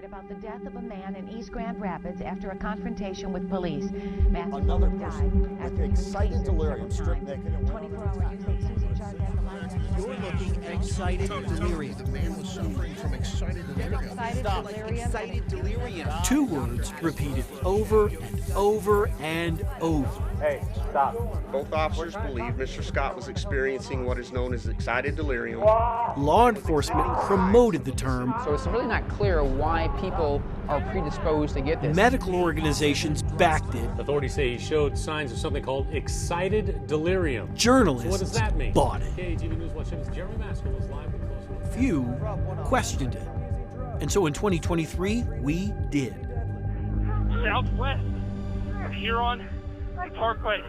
about the death of a man in East Grand Rapids after a confrontation with police. Another person with excited delirium, stripped naked and 24-hour news aide Susan Chardette, the line. You're looking at excited delirium. The man was suffering from excited delirium. Excited delirium. Two words repeated over and over and over. Hey, stop. Both officers believe Mr. Scott was experiencing what is known as excited delirium. Law enforcement promoted the term. So it's really not clear why people are predisposed to get this. Medical organizations backed it. Authorities say he showed signs of something called excited delirium. Journalists So what does that mean? bought it. KATV News Watch Jeremy Maskell was live with close. Few questioned it. And so in 2023, we did. Southwest of Huron Parkway.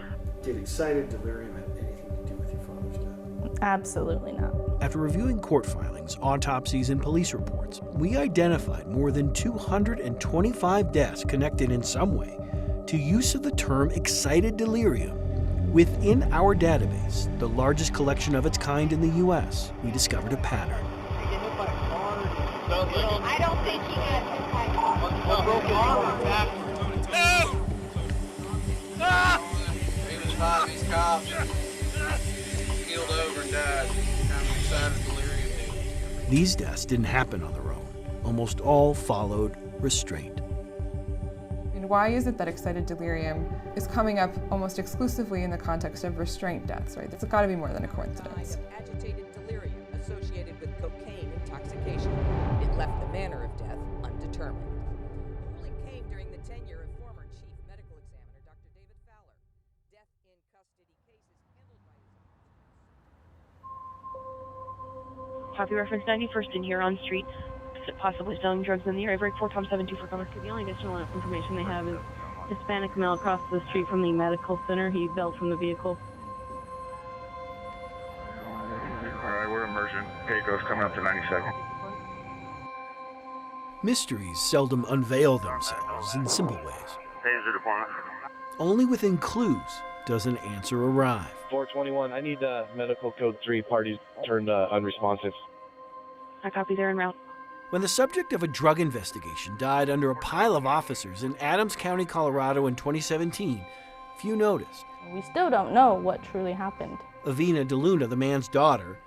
Did excited delirium have anything to do with your father's death? Absolutely not. After reviewing court filings, autopsies, and police reports, we identified more than 225 deaths connected in some way to use of the term excited delirium. Within our database, the largest collection of its kind in the U.S., we discovered a pattern. I don't think he had a broken arm. No! Ah! He was fighting these cops. Keeled over and died. Kind of excited delirium. These deaths didn't happen on their own. Almost all followed restraint. And why is it that excited delirium is coming up almost exclusively in the context of restraint deaths, right? It's got to be more than a coincidence. Agitated delirium associated with cocaine intoxication. It left the manner of death undetermined. The ruling came during the tenure of former Chief Medical Examiner Dr. David Fowler. Death in custody cases handled by his Copy reference 91st in Huron Street. Possibly selling drugs in the area. Break 4 Tom 72 for cover. The only additional information they have is Hispanic male across the street from the medical center. He bailed from the vehicle. Alright, we're emergent. Pecos coming up to 92nd. Mysteries seldom unveil themselves in simple ways. Taser deployment. Only within clues does an answer arrive. 421, I need medical code 3 parties turned unresponsive. I copy, they're en route. When the subject of a drug investigation died under a pile of officers in Adams County, Colorado in 2017, few noticed. We still don't know what truly happened. Avina DeLuna, the man's daughter,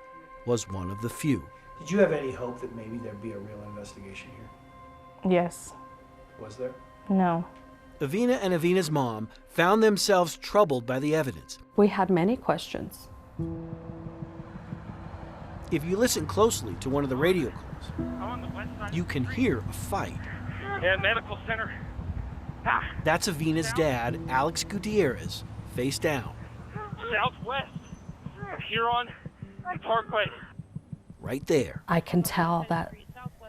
was one of the few. Did you have any hope that maybe there'd be a real investigation here? Yes. Was there? No. Avina and Avina's mom found themselves troubled by the evidence. We had many questions. If you listen closely to one of the radio calls, you can hear a fight. Yeah, medical center. Ah. That's Avina's dad, Alex Gutierrez, face down. Southwest of Huron Parkway. Right there. I can tell that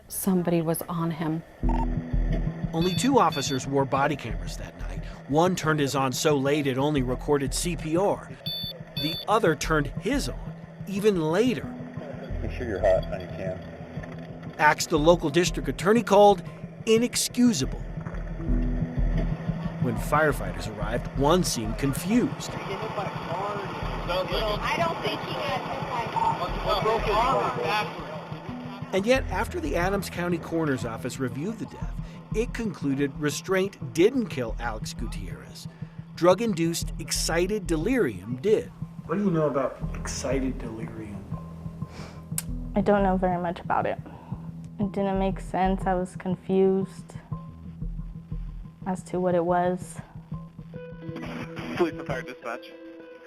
somebody was on him. Only 2 officers wore body cameras that night. One turned his on so late it only recorded CPR. The other turned his on even later. Make sure you're hot on your cam. Acts the local district attorney called inexcusable. When firefighters arrived, one seemed confused. I don't think he had a broken arm. And yet, after the Adams County Coroner's Office reviewed the death, it concluded restraint didn't kill Alex Gutierrez. Drug-induced excited delirium did. What do you know about excited delirium? I don't know very much about it. It didn't make sense. I was confused as to what it was. Police and Fire Dispatch.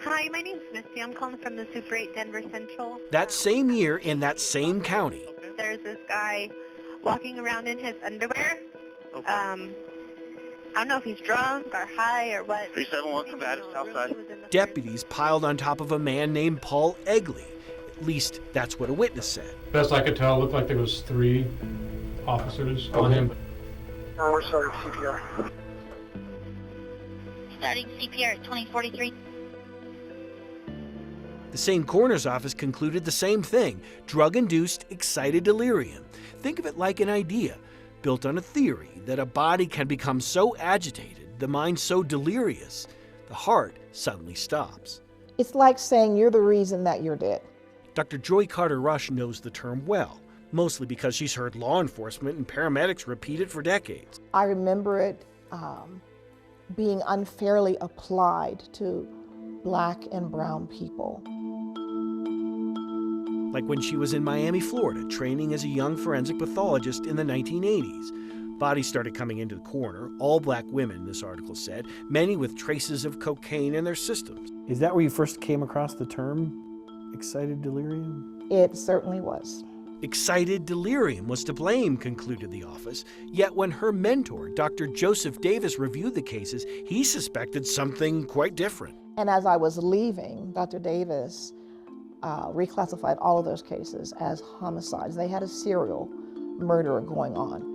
Hi, my name's Misty. I'm calling from the Super 8 Denver Central. That same year, in that same county, There's this guy walking around in his underwear. Okay. I don't know if he's drunk or high or what. 371 combative Southside. deputies piled on top of a man named Paul Egley. At least that's what a witness said. Best I could tell, it looked like there was 3 officers on him. We're starting CPR. Starting CPR at 2043. The same coroner's office concluded the same thing, drug-induced excited delirium. Think of it like an idea, built on a theory that a body can become so agitated, the mind so delirious, the heart suddenly stops. It's like saying you're the reason that you're dead. Dr. Joy Carter Rush knows the term well. mostly because she's heard law enforcement and paramedics repeat it for decades. I remember it being unfairly applied to Black and brown people. Like when she was in Miami, Florida, training as a young forensic pathologist in the 1980s. Bodies started coming into the coroner, all Black women, this article said, many with traces of cocaine in their systems. Is that where you first came across the term excited delirium? It certainly was. Excited delirium was to blame, concluded the office. Yet when her mentor, Dr. Joseph Davis, reviewed the cases, he suspected something quite different. And as I was leaving, Dr. Davis reclassified all of those cases as homicides. They had a serial murderer going on.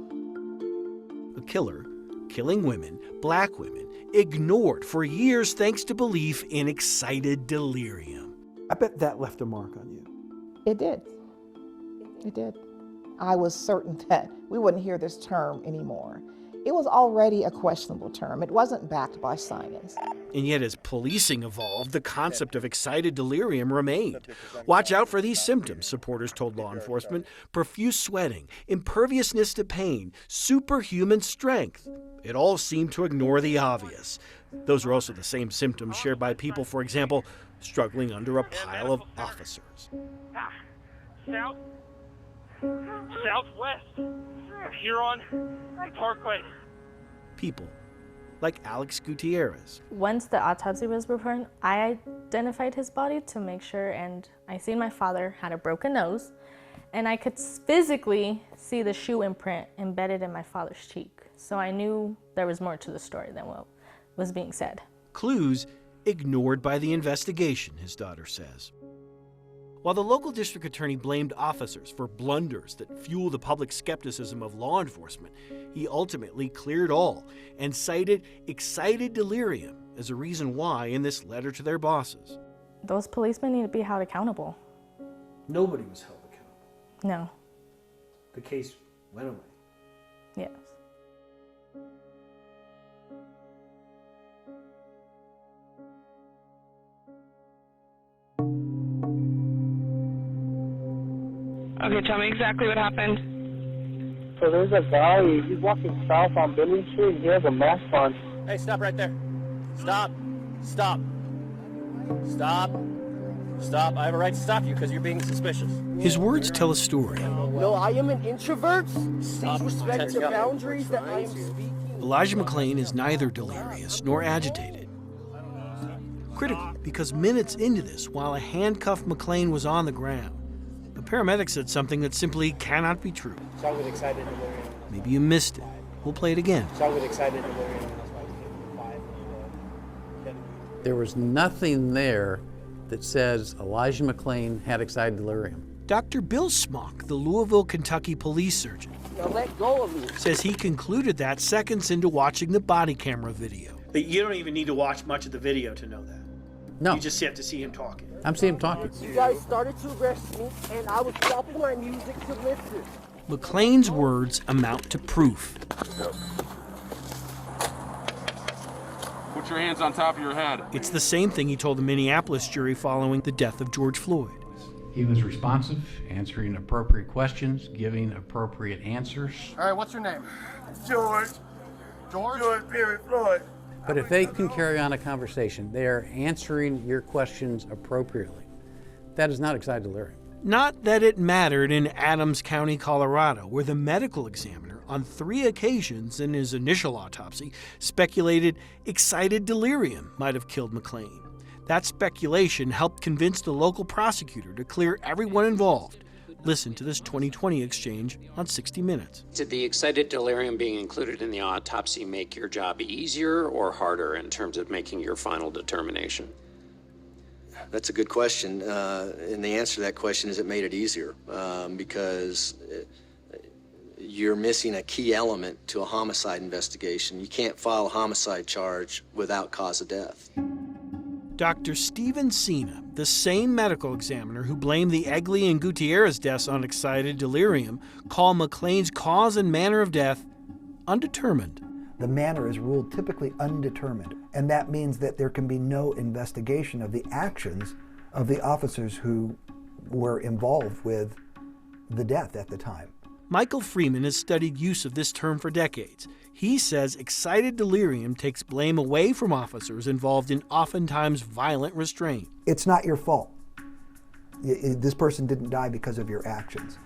A killer, killing women, Black women, ignored for years thanks to belief in excited delirium. I bet that left a mark on you. It did. It did. I was certain that we wouldn't hear this term anymore. It was already a questionable term. It wasn't backed by science. And yet as policing evolved, the concept of excited delirium remained. Watch out for these symptoms, supporters told law enforcement. Profuse sweating, imperviousness to pain, superhuman strength. It all seemed to ignore the obvious. Those are also the same symptoms shared by people, for example, struggling under a pile of officers. Southwest here on Parkway. People like Alex Gutierrez. Once the autopsy was performed, I identified his body to make sure, and I seen my father had a broken nose, and I could physically see the shoe imprint embedded in my father's cheek. So I knew there was more to the story than what was being said. Clues ignored by the investigation, his daughter says. While the local district attorney blamed officers for blunders that fuel the public skepticism of law enforcement, he ultimately cleared all and cited excited delirium as a reason why in this letter to their bosses. Those policemen need to be held accountable. Nobody was held accountable. No. The case went away. Yes. Okay, tell me exactly what happened. So there's a guy, he's walking south on Billings Street, and he has a mask on. Hey, stop right there. Stop. Stop. Stop. Stop. I have a right to stop you because you're being suspicious. His words tell a story. No, I am an introvert. Please respect the boundaries that I am speaking. Elijah McClain is neither delirious nor agitated. Critical because minutes into this, while a handcuffed McClain was on the ground, the paramedic said something that simply cannot be true. So with excited delirium. Maybe you missed it. We'll play it again. So with excited delirium. There was nothing there that says Elijah McClain had excited delirium. Dr. Bill Smock, the Louisville, Kentucky police surgeon, Now let go of me. says he concluded that seconds into watching the body camera video. But you don't even need to watch much of the video to know that. No. You just have to see him talking. I'm seeing him talking. You guys started to arrest me, and I was stopping my music to listen. McClain's words amount to proof. Put your hands on top of your head. It's the same thing he told the Minneapolis jury following the death of George Floyd. He was responsive, answering appropriate questions, giving appropriate answers. All right, what's your name? George. George Perry Floyd. But if they can carry on a conversation, they are answering your questions appropriately. That is not excited delirium. Not that it mattered in Adams County, Colorado, where the medical examiner, on 3 occasions in his initial autopsy, speculated excited delirium might have killed McClain. That speculation helped convince the local prosecutor to clear everyone involved. Listen to this 2020 exchange on 60 Minutes. Did the excited delirium being included in the autopsy make your job easier or harder in terms of making your final determination? That's a good question. And the answer to that question is it made it easier because you're missing a key element to a homicide investigation. You can't file a homicide charge without cause of death. Dr. Steven Sina, the same medical examiner who blamed the Egley and Gutierrez deaths on excited delirium, called McClain's cause and manner of death undetermined. The manner is ruled typically undetermined, and that means that there can be no investigation of the actions of the officers who were involved with the death at the time. Michael Freeman has studied use of this term for decades. He says excited delirium takes blame away from officers involved in oftentimes violent restraint. It's not your fault. This person didn't die because of your actions.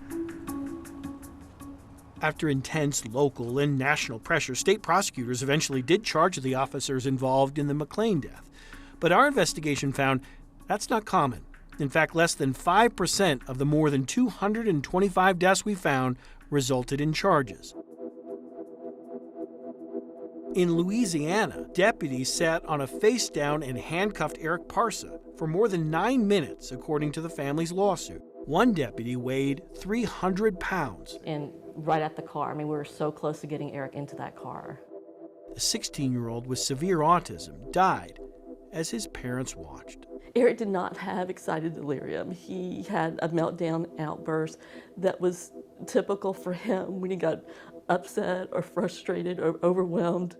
After intense local and national pressure, state prosecutors eventually did charge the officers involved in the McLean death. But our investigation found that's not common. In fact, less than 5% of the more than 225 deaths we found resulted in charges. In Louisiana, deputies sat on a face down and handcuffed Eric Parsa for more than 9 minutes, according to the family's lawsuit. One deputy weighed 300 pounds. And right at the car, I mean, we were so close to getting Eric into that car. A 16-year-old with severe autism died as his parents watched. Eric did not have excited delirium. He had a meltdown outburst that was typical for him when he got upset or frustrated or overwhelmed.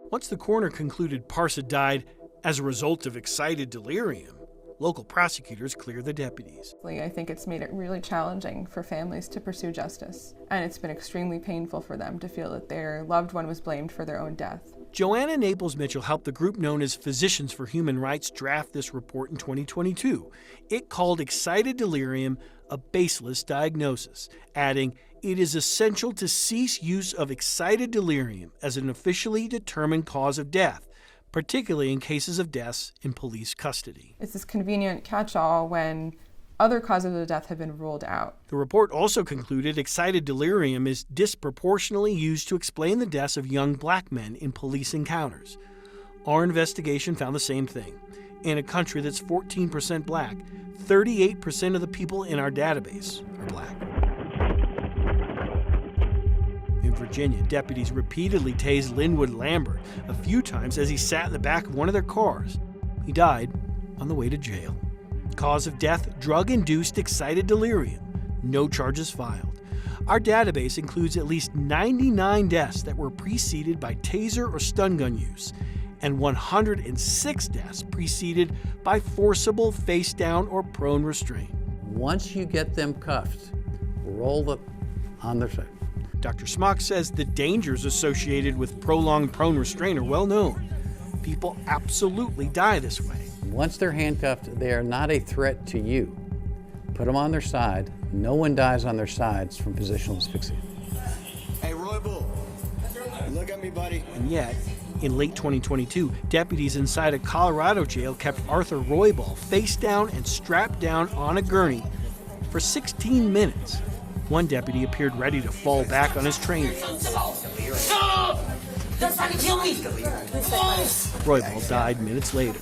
Once the coroner concluded Parsa died as a result of excited delirium, local prosecutors cleared the deputies. I think it's made it really challenging for families to pursue justice, and it's been extremely painful for them to feel that their loved one was blamed for their own death. Joanna Naples Mitchell helped the group known as Physicians for Human Rights draft this report in 2022. It called excited delirium a baseless diagnosis, adding, "It is essential to cease use of excited delirium as an officially determined cause of death, particularly in cases of deaths in police custody." It's this convenient catch-all when other causes of death have been ruled out. The report also concluded excited delirium is disproportionately used to explain the deaths of young black men in police encounters. Our investigation found the same thing. In a country that's 14% black, 38% of the people in our database are black. In Virginia, deputies repeatedly tased Linwood Lambert a few times as he sat in the back of one of their cars. He died on the way to jail. Cause of death, drug-induced excited delirium. No charges filed. Our database includes at least 99 deaths that were preceded by taser or stun gun use, and 106 deaths preceded by forcible face-down or prone restraint. Once you get them cuffed, roll them on their side. Dr. Smock says the dangers associated with prolonged prone restraint are well known. People absolutely die this way. Once they're handcuffed, they are not a threat to you. Put them on their side. No one dies on their sides from positional asphyxia. Hey, Roy Bull, look at me, buddy. And yet, in late 2022, deputies inside a Colorado jail kept Arthur Roybal face down and strapped down on a gurney for 16 minutes. One deputy appeared ready to fall back on his trainer. Stop! They're trying to kill me! Roybal died minutes later.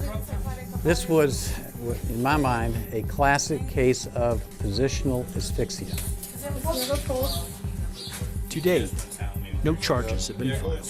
This was, in my mind, a classic case of positional asphyxia. To date, no charges have been filed.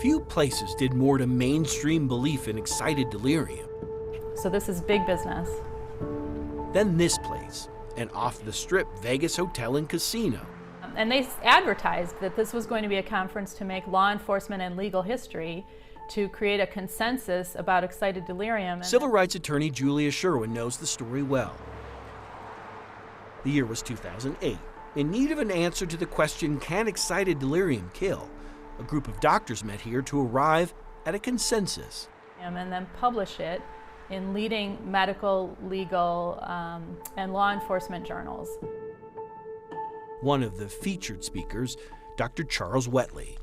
Few places did more to mainstream belief in excited delirium So this is big business. than this place, an off-the-strip Vegas hotel and casino. And they advertised that this was going to be a conference to make law enforcement and legal history, to create a consensus about excited delirium. Civil rights attorney Julia Sherwin knows the story well. The year was 2008. In need of an answer to the question, can excited delirium kill? A group of doctors met here to arrive at a consensus. And then publish it in leading medical, legal, and law enforcement journals. One of the featured speakers, Dr. Charles Wetley.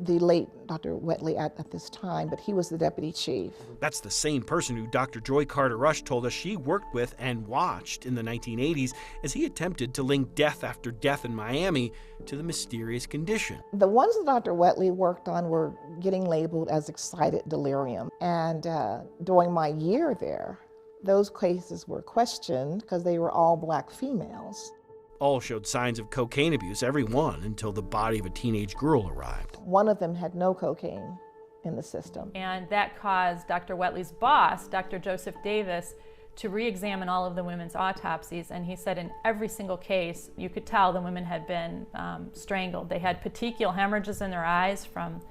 The late Dr. Wetley at this time, but he was the deputy chief. That's the same person who Dr. Joy Carter Rush told us she worked with and watched in the 1980s as he attempted to link death after death in Miami to the mysterious condition. The ones that Dr. Wetley worked on were getting labeled as excited delirium. And during my year there, those cases were questioned because they were all black females. All showed signs of cocaine abuse, every one, until the body of a teenage girl arrived. One of them had no cocaine in the system. And that caused Dr. Wetley's boss, Dr. Joseph Davis, to re-examine all of the women's autopsies, and he said in every single case you could tell the women had been strangled. They had petechial hemorrhages in their eyes from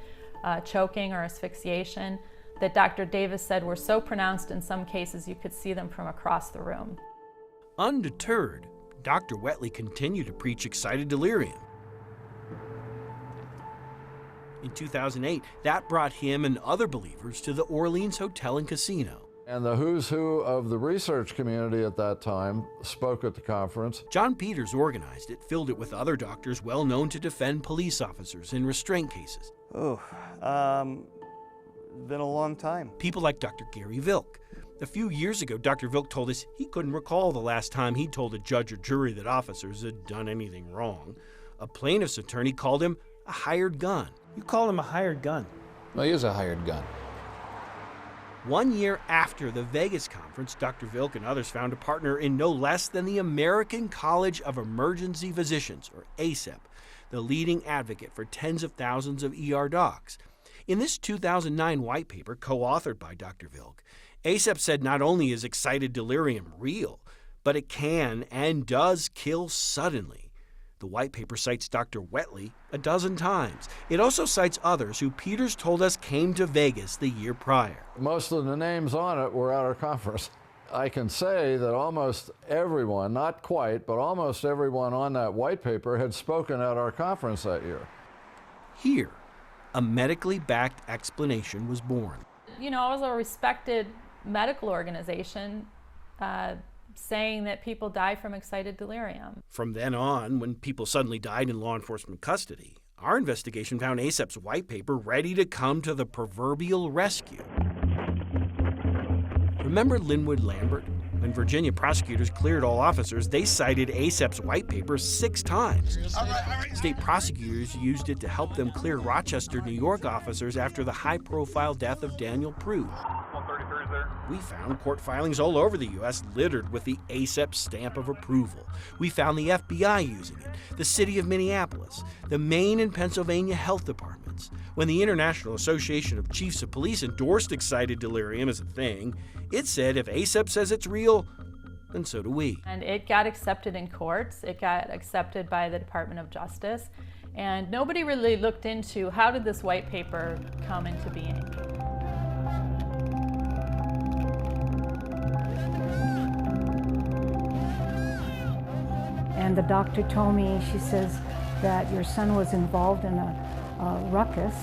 choking or asphyxiation that Dr. Davis said were so pronounced in some cases you could see them from across the room. Undeterred, Dr. Whetley continued to preach excited delirium. In 2008, that brought him and other believers to the Orleans Hotel and Casino. And the who's who of the research community at that time spoke at the conference. John Peters organized it, filled it with other doctors well known to defend police officers in restraint cases. Been a long time. People like Dr. Gary Vilk. A few years ago, Dr. Vilk told us he couldn't recall the last time he told a judge or jury that officers had done anything wrong. A plaintiff's attorney called him a hired gun. You call him a hired gun? Well, he is a hired gun. 1 year after the Vegas conference, Dr. Vilk and others found a partner in no less than the American College of Emergency Physicians, or ACEP, the leading advocate for tens of thousands of ER docs. In this 2009 white paper, co-authored by Dr. Vilk, ACEP said not only is excited delirium real, but it can and does kill suddenly. The white paper cites Dr. Whetley a dozen times. It also cites others who Peters told us came to Vegas the year prior. Most of the names on it were at our conference. I can say that almost everyone, not quite, but almost everyone on that white paper had spoken at our conference that year. Here, a medically backed explanation was born. You know, it was a respected medical organization saying that people die from excited delirium. From then on, when people suddenly died in law enforcement custody, our investigation found ACEP's white paper ready to come to the proverbial rescue. Remember Linwood Lambert? When Virginia prosecutors cleared all officers, they cited ACEP's white paper 6 times. State prosecutors used it to help them clear Rochester, New York officers after the high-profile death of Daniel Prude. We found court filings all over the U.S. littered with the ACEP stamp of approval. We found the FBI using it, the city of Minneapolis, the Maine and Pennsylvania health departments. When the International Association of Chiefs of Police endorsed excited delirium as a thing, it said if ACEP says it's real, then so do we. And it got accepted in courts. It got accepted by the Department of Justice. And nobody really looked into how did this white paper come into being. And the doctor told me, she says, that your son was involved in a ruckus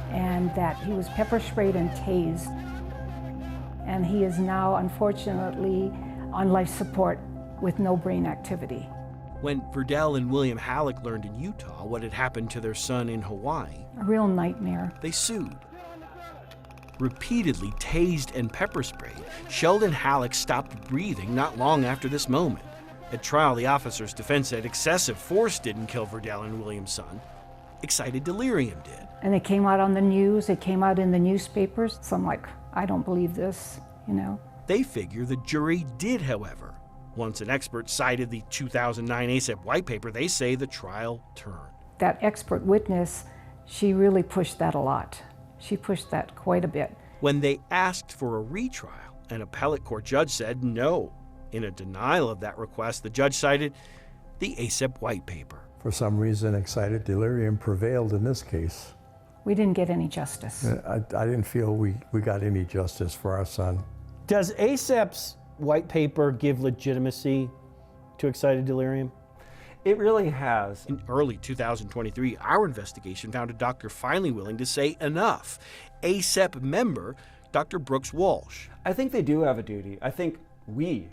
and that he was pepper sprayed and tased. And he is now, unfortunately, on life support with no brain activity. When Verdell and William Halleck learned in Utah what had happened to their son in Hawaii, a real nightmare, they sued. Repeatedly tased and pepper sprayed, Sheldon Halleck stopped breathing not long after this moment. At trial, the officer's defense said excessive force didn't kill Verdell and William's son. Excited delirium did. And it came out on the news, it came out in the newspapers. So I'm like, I don't believe this, you know. They figure the jury did, however. Once an expert cited the 2009 ACEP white paper, they say the trial turned. That expert witness, she really pushed that a lot. She pushed that quite a bit. When they asked for a retrial, an appellate court judge said no. In a denial of that request, the judge cited the ACEP white paper. For some reason, excited delirium prevailed in this case. We didn't get any justice. I didn't feel we got any justice for our son. Does ACEP's white paper give legitimacy to excited delirium? It really has. In early 2023, our investigation found a doctor finally willing to say enough. ACEP member, Dr. Brooks Walsh. I think they do have a duty. I think we,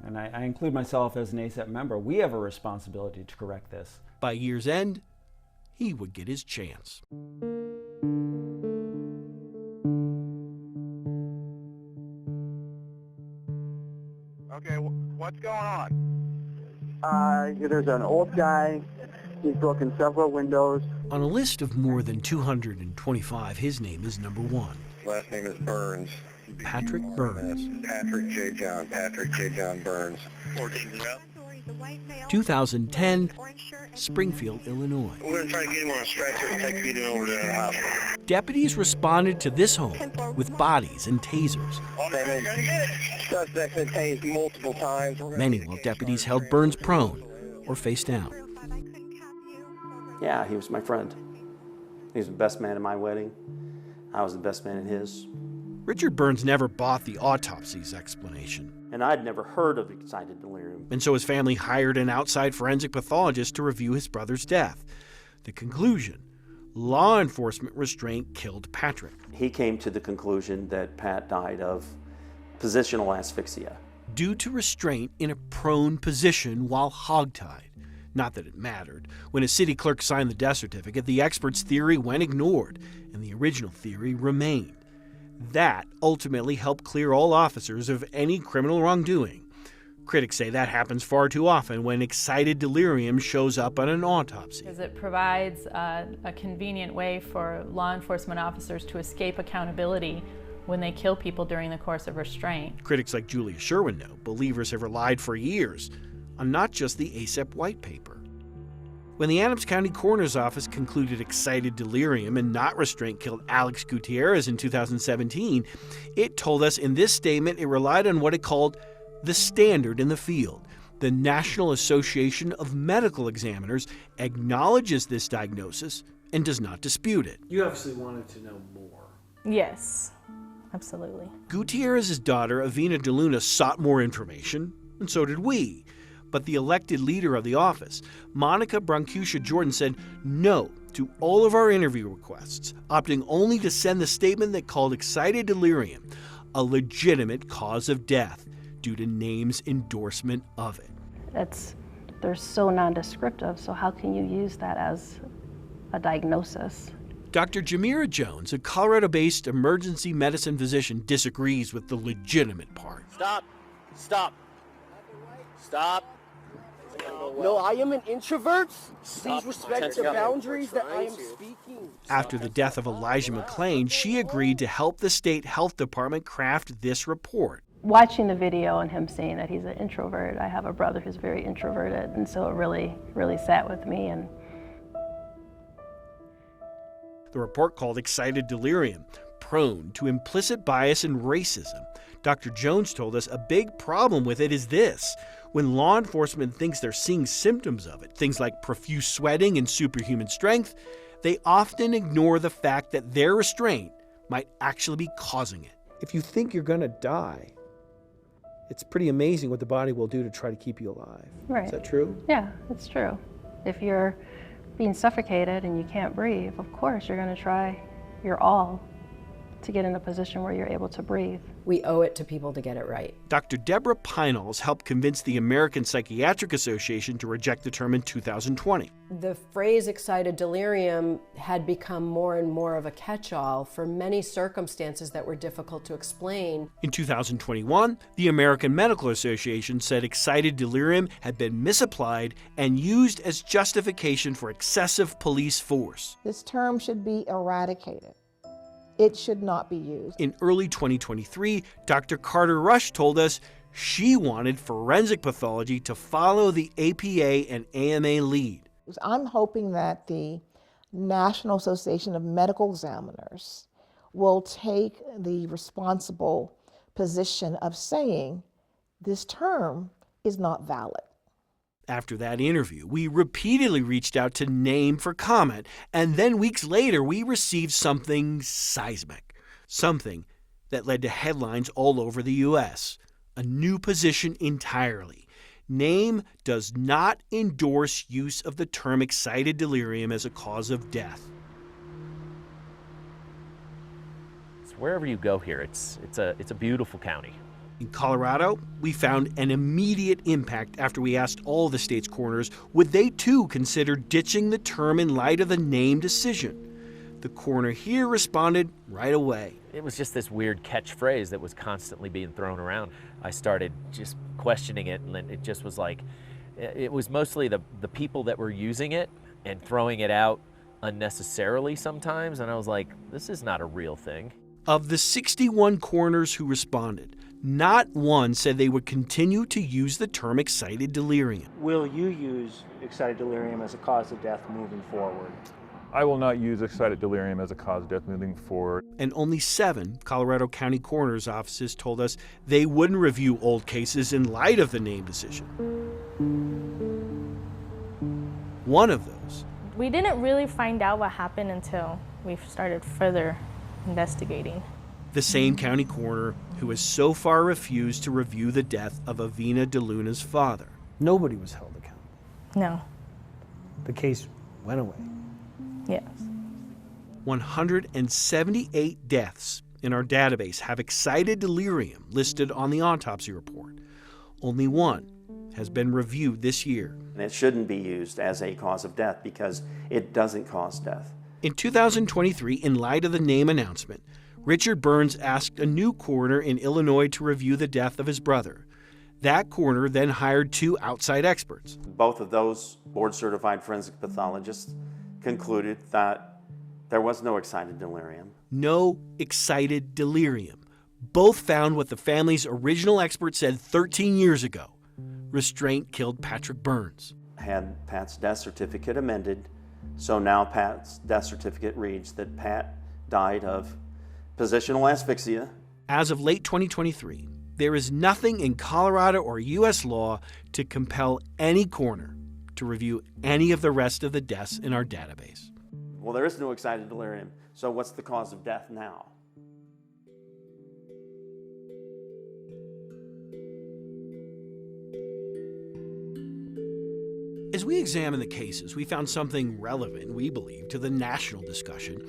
and I include myself as an ACEP member, we have a responsibility to correct this. By year's end, he would get his chance. Okay, what's going on? There's an old guy. He's broken several windows. On a list of more than 225, his name is number 1. Last name is Burns. Patrick Burns. Patrick J. John Burns. 14-0. 2010, Springfield, Illinois. We're going to try to get him on a stretcher and take him over to the hospital. Deputies responded to this home with bodies and tasers. Suspect's been tased multiple times. Many while deputies held Burns prone or face down. Yeah, he was my friend. He was the best man at my wedding. I was the best man at his. Richard Burns never bought the autopsy's explanation. And I'd never heard of excited delirium. And so his family hired an outside forensic pathologist to review his brother's death. The conclusion: law enforcement restraint killed Patrick. He came to the conclusion that Pat died of positional asphyxia. Due to restraint in a prone position while hogtied. Not that it mattered. When a city clerk signed the death certificate, the expert's theory went ignored, and the original theory remained. That ultimately helped clear all officers of any criminal wrongdoing. Critics say that happens far too often when excited delirium shows up on an autopsy. Because it provides a convenient way for law enforcement officers to escape accountability when they kill people during the course of restraint. Critics like Julia Sherwin know believers have relied for years on not just the ASEP white paper. When the Adams County Coroner's Office concluded excited delirium and not restraint killed Alex Gutierrez in 2017, it told us in this statement it relied on what it called the standard in the field. The National Association of Medical Examiners acknowledges this diagnosis and does not dispute it. You obviously wanted to know more. Yes, absolutely. Gutierrez's daughter, Avina DeLuna, sought more information, and so did we. But the elected leader of the office, Monica Brancusia Jordan, said no to all of our interview requests, opting only to send the statement that called excited delirium a legitimate cause of death due to NAME's endorsement of it. They're so nondescriptive, so how can you use that as a diagnosis? Dr. Jamira Jones, a Colorado-based emergency medicine physician, disagrees with the legitimate part. Stop. No, I am an introvert. Please respect the boundaries that I am speaking. After the death of Elijah McClain, she agreed to help the state health department craft this report. Watching the video and him saying that he's an introvert, I have a brother who's very introverted, and so it really, really sat with me. And the report called excited delirium, prone to implicit bias and racism. Dr. Jones told us a big problem with it is this. When law enforcement thinks they're seeing symptoms of it, things like profuse sweating and superhuman strength, they often ignore the fact that their restraint might actually be causing it. If you think you're going to die, it's pretty amazing what the body will do to try to keep you alive. Right. Is that true? Yeah, it's true. If you're being suffocated and you can't breathe, of course you're going to try your all to get in a position where you're able to breathe. We owe it to people to get it right. Dr. Deborah Pinals helped convince the American Psychiatric Association to reject the term in 2020. The phrase excited delirium had become more and more of a catch-all for many circumstances that were difficult to explain. In 2021, the American Medical Association said excited delirium had been misapplied and used as justification for excessive police force. This term should be eradicated. It should not be used. In early 2023, Dr. Carter Rush told us she wanted forensic pathology to follow the APA and AMA lead. I'm hoping that the National Association of Medical Examiners will take the responsible position of saying this term is not valid. After that interview, we repeatedly reached out to NAME for comment, and then weeks later we received something seismic, something that led to headlines all over the U.S., a new position entirely. NAME does not endorse use of the term excited delirium as a cause of death. So wherever you go here, it's a beautiful county. In Colorado, we found an immediate impact after we asked all the state's coroners would they too consider ditching the term in light of the NAME decision. The coroner here responded right away. It was just this weird catchphrase that was constantly being thrown around. I started just questioning it, and it just was like, it was mostly the people that were using it and throwing it out unnecessarily sometimes, and I was like, this is not a real thing. Of the 61 coroners who responded, not one said they would continue to use the term excited delirium. Will you use excited delirium as a cause of death moving forward? I will not use excited delirium as a cause of death moving forward. And only 7 Colorado County coroner's offices told us they wouldn't review old cases in light of the name decision. One of those. We didn't really find out what happened until we started further investigating. The same county coroner who has so far refused to review the death of Avina DeLuna's father. Nobody was held accountable. No. The case went away. Yes. 178 deaths in our database have excited delirium listed on the autopsy report. Only one has been reviewed this year. And it shouldn't be used as a cause of death because it doesn't cause death. In 2023, in light of the name announcement, Richard Burns asked a new coroner in Illinois to review the death of his brother. That coroner then hired 2 outside experts. Both of those board-certified forensic pathologists concluded that there was no excited delirium. No excited delirium. Both found what the family's original expert said 13 years ago. Restraint killed Patrick Burns. Had Pat's death certificate amended, so now Pat's death certificate reads that Pat died of positional asphyxia. As of late 2023, there is nothing in Colorado or U.S. law to compel any coroner to review any of the rest of the deaths in our database. Well, there is no excited delirium, so what's the cause of death now? As we examine the cases, we found something relevant, we believe, to the national discussion.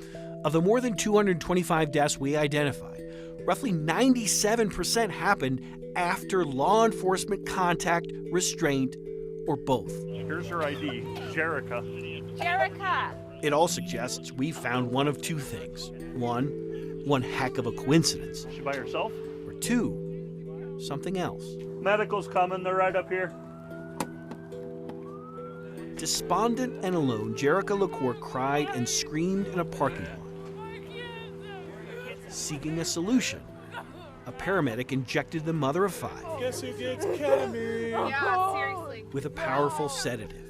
Of the more than 225 deaths we identified, roughly 97% happened after law enforcement contact, restraint, or both. Here's her ID, Jerica. Jerica! It all suggests we found one of 2 things. One heck of a coincidence. Is she by herself? Or 2, something else. Medical's coming, they're right up here. Despondent and alone, Jerica LaCour cried and screamed in a parking lot. Seeking a solution, a paramedic injected the mother of 5. Guess who gets ketamine? Yeah, seriously. With a powerful sedative.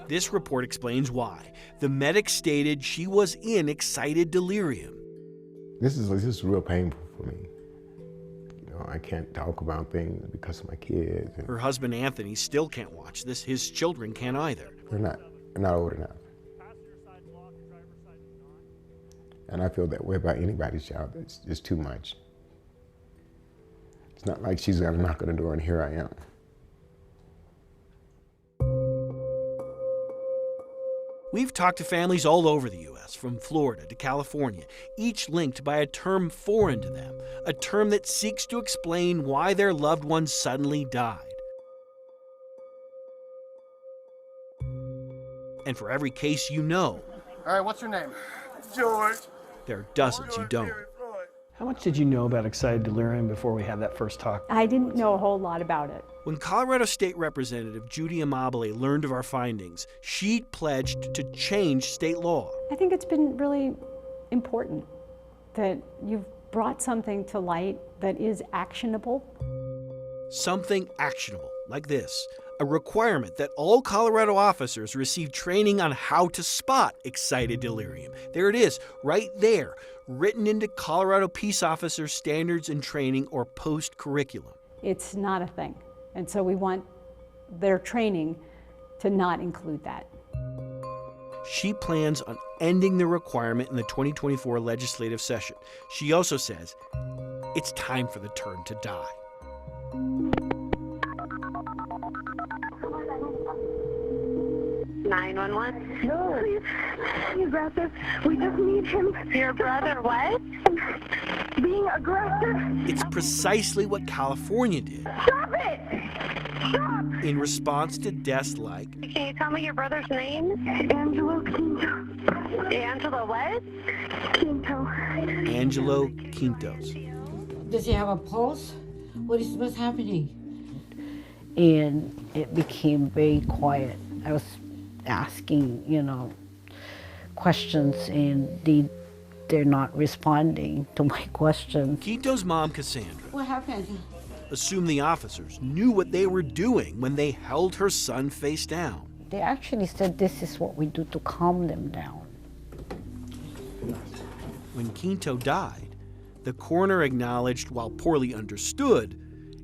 This report explains why. The medic stated she was in excited delirium. This is real painful for me. You know, I can't talk about things because of my kids. Her husband Anthony still can't watch this. His children can't either. They're not old enough. And I feel that way about anybody's child. It's just too much. It's not like she's gonna knock on the door and here I am. We've talked to families all over the U.S., from Florida to California, each linked by a term foreign to them, a term that seeks to explain why their loved one suddenly died. And for every case you know, All right, what's your name? George. there are dozens you don't. How much did you know about excited delirium before we had that first talk? I didn't know a whole lot about it. When Colorado State Representative Judy Amabile learned of our findings, she pledged to change state law. I think it's been really important that you've brought something to light that is actionable. Something actionable, like this. A requirement that all Colorado officers receive training on how to spot excited delirium. There it is, right there, written into Colorado Peace Officer Standards and Training, or POST curriculum. It's not a thing. And so we want their training to not include that. She plans on ending the requirement in the 2024 legislative session. She also says it's time for the term to die. No, please, aggressive. We just need him. Your brother, what? Being aggressive. It's precisely what California did. Stop it! Stop! In response to deaths like... Can you tell me your brother's name? Angelo Quinto. Angelo what? Quinto. Angelo Quintos. Does he have a pulse? What's happening? And it became very quiet. I was asking, questions, and they're not responding to my questions. Quinto's mom, Cassandra, What happened? assume the officers knew what they were doing when they held her son face down. They actually said this is what we do to calm them down. When Quinto died, the coroner acknowledged, while poorly understood,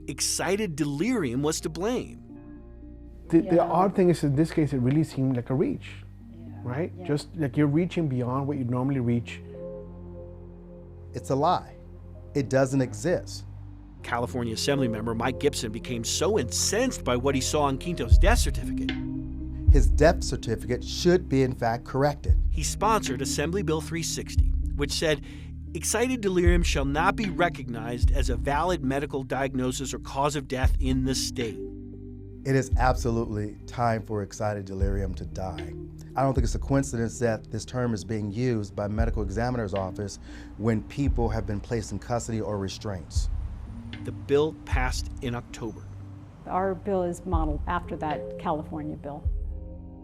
excited delirium was to blame. The odd thing is, in this case, it really seemed like a reach, right? Yeah. Just like you're reaching beyond what you normally reach. It's a lie. It doesn't exist. California Assemblymember Mike Gibson became so incensed by what he saw on Quinto's death certificate. His death certificate should be, in fact, corrected. He sponsored Assembly Bill 360, which said, excited delirium shall not be recognized as a valid medical diagnosis or cause of death in the state. It is absolutely time for excited delirium to die. I don't think it's a coincidence that this term is being used by medical examiner's office when people have been placed in custody or restraints. The bill passed in October. Our bill is modeled after that California bill.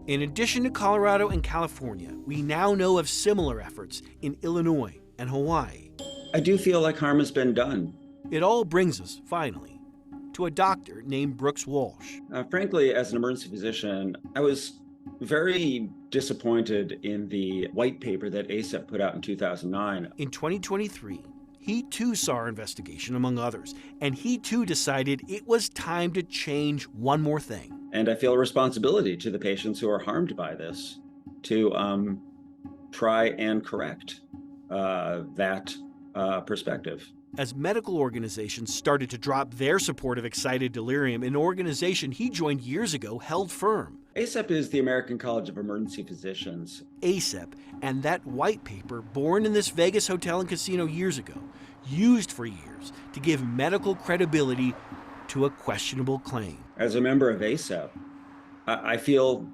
In addition to Colorado and California, we now know of similar efforts in Illinois and Hawaii. I do feel like harm has been done. It all brings us, finally, to a doctor named Brooks Walsh. Frankly, as an emergency physician, I was very disappointed in the white paper that ACEP put out in 2009. In 2023, he too saw our investigation, among others, and he too decided it was time to change one more thing. And I feel a responsibility to the patients who are harmed by this to try and correct that perspective. As medical organizations started to drop their support of excited delirium, an organization he joined years ago held firm. ACEP is the American College of Emergency Physicians. ACEP and that white paper, born in this Vegas hotel and casino years ago, used for years to give medical credibility to a questionable claim. As a member of ACEP, I feel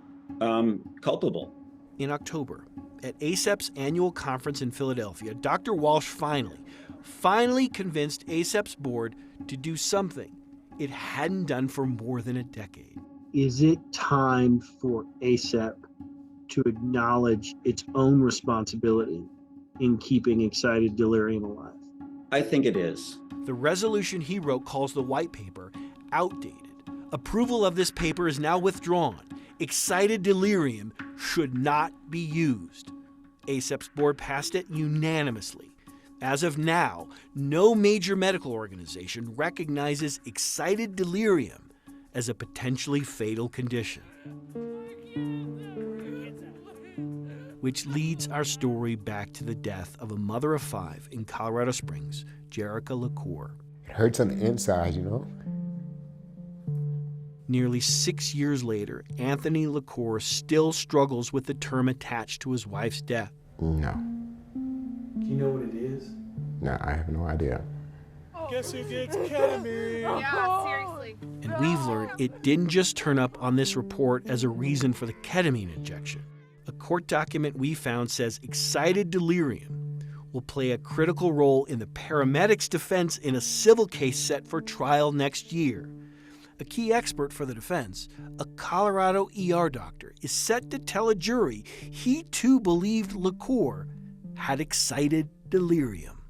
culpable. In October, at ACEP's annual conference in Philadelphia, Dr. Walsh finally convinced ACEP's board to do something it hadn't done for more than a decade. Is it time for ACEP to acknowledge its own responsibility in keeping excited delirium alive? I think it is. The resolution he wrote calls the white paper outdated. Approval of this paper is now withdrawn. Excited delirium should not be used. ACEP's board passed it unanimously. As of now, no major medical organization recognizes excited delirium as a potentially fatal condition. Which leads our story back to the death of a mother of 5 in Colorado Springs, Jerica LaCour. It hurts on the inside, you know? Nearly 6 years later, Anthony LaCour still struggles with the term attached to his wife's death. No. Do you know what it is? No, I have no idea. Guess who gets ketamine? Yeah, seriously. And we've learned it didn't just turn up on this report as a reason for the ketamine injection. A court document we found says excited delirium will play a critical role in the paramedics' defense in a civil case set for trial next year. A key expert for the defense, a Colorado ER doctor, is set to tell a jury he too believed LaCour had excited delirium.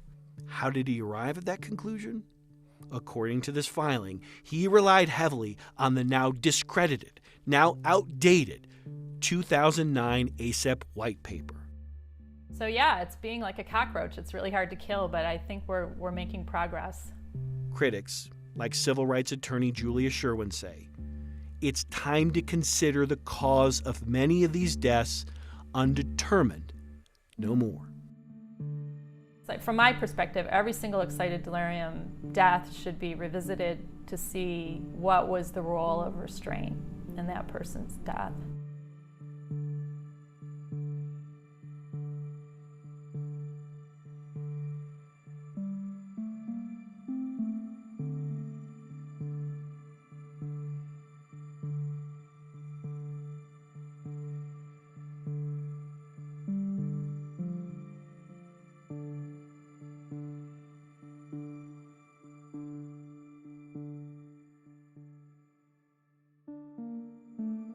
How did he arrive at that conclusion? According to this filing, he relied heavily on the now discredited, now outdated 2009 ACEP white paper. So yeah, it's being like a cockroach. It's really hard to kill, but I think we're making progress. Critics, like civil rights attorney Julia Sherwin, say, it's time to consider the cause of many of these deaths undetermined no more. Like from my perspective, every single excited delirium death should be revisited to see what was the role of restraint in that person's death.